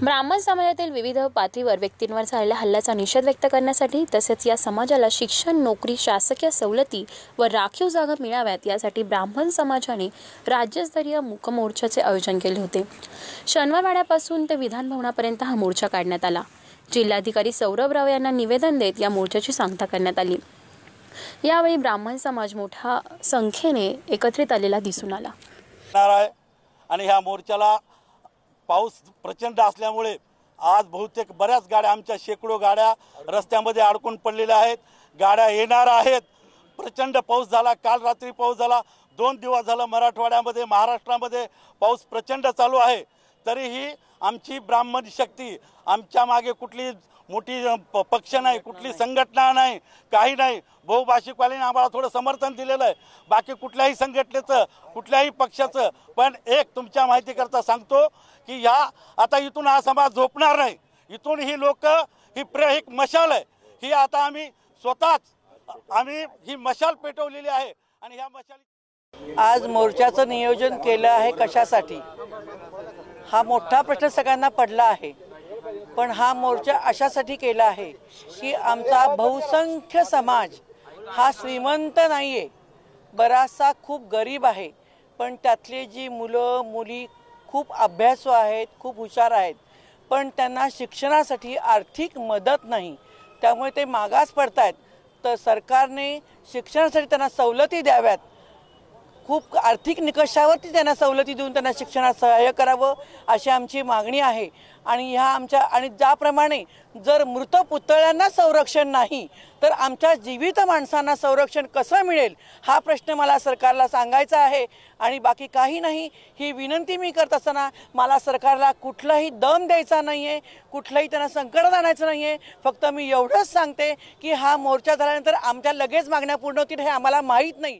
ब्राह्मण समाजातील विविध पातळीवर व्यक्तींवर झालेल्या हल्ल्याचा निषेध व्यक्त करण्यासाठी तसेच या समाजाला शिक्षण, नोकरी, शासकीय सवलती व राखीव जागा मिळाव्यात यासाठी ब्राह्मण समाजाने राज्यस्तरीय मूक मोर्चाचे आयोजन केले होते। शनिवारवाड्यापासून ते विधान भवनापर्यंत हा मोर्चा काढण्यात आला। जिल्हाधिकारी सौरभ राव यांना निवेदन देत या मोर्चाची सांगता करण्यात आली। यावेळी ब्राह्मण समाज मोठ्या संख्येने एकत्रित आलेला दिसून आला आणि ह्या मोर्चाला पाऊस प्रचंड असल्यामुळे आज बहुतेक बऱ्याच गाड्या, आमच्या शेकडो गाड्या रस्त्यामध्ये अडकून पडलेल्या आहेत। गाड्या येणार आहेत। प्रचंड पाऊस झाला, काल रात्री पाऊस झाला, 2 दिवस झालं मराठवाड्यामध्ये, महाराष्ट्रामध्ये पाऊस प्रचंड चालू आहे। तरीही आमची ब्राह्मण शक्ती, आमच्या मागे कुठली मोठी पक्ष नाही, कुठली संघटना नाही, काही नाही। बहुभाषिकवाल्यांनी आम्हाला थोडं समर्थन दिलेलं आहे, बाकी कुठल्याही संघटनेचं, कुठल्याही पक्षाचं। पण एक तुमच्या माहिती करता सांगतो की या आता इथून हा समाज झोपणार नाही। इथून ही लोक ही मशाल आहे, ही आता आम्ही स्वतःच ही मशाल पेटवलेली आहे। आणि ह्या मशाल आज मोर्चाचं नियोजन केलं आहे कशासाठी, हा मोठा प्रश्न सगळ्यांना पडला आहे। पण हा मोर्चा अशासाठी केला आहे की आमचा बहुसंख्य समाज हा श्रीमंत नाहीये, बराचसा खूप गरीब आहे। पण त्यातले जी मुलं मुली खूप अभ्यासू आहेत, खूप हुशार आहेत, पण त्यांना शिक्षणासाठी आर्थिक मदत नाही, त्यामुळे ते मागास पडतायत। तर सरकारने शिक्षणासाठी त्यांना सवलती द्याव्यात, खूप आर्थिक निकषावरती त्यांना सवलती देऊन त्यांना शिक्षणात सहाय्य करावं अशी आमची मागणी आहे। आणि ज्याप्रमाणे जर मृत पुतळ्यांना संरक्षण नाही तर आमच्या जीवित माणसांना संरक्षण कसं मिळेल हा प्रश्न मला सरकारला सांगायचा आहे। आणि बाकी काही नाही, ही विनंती मी करत असताना मला सरकारला कुठलाही दम द्यायचा नाहीये, कुठलाही त्यांना संकटात आणायचं नाहीये। फक्त मी एवढंच सांगते की हा मोर्चा झाल्यानंतर आमच्या लगेच मागण्या पूर्ण होतील हे आम्हाला माहीत नाही।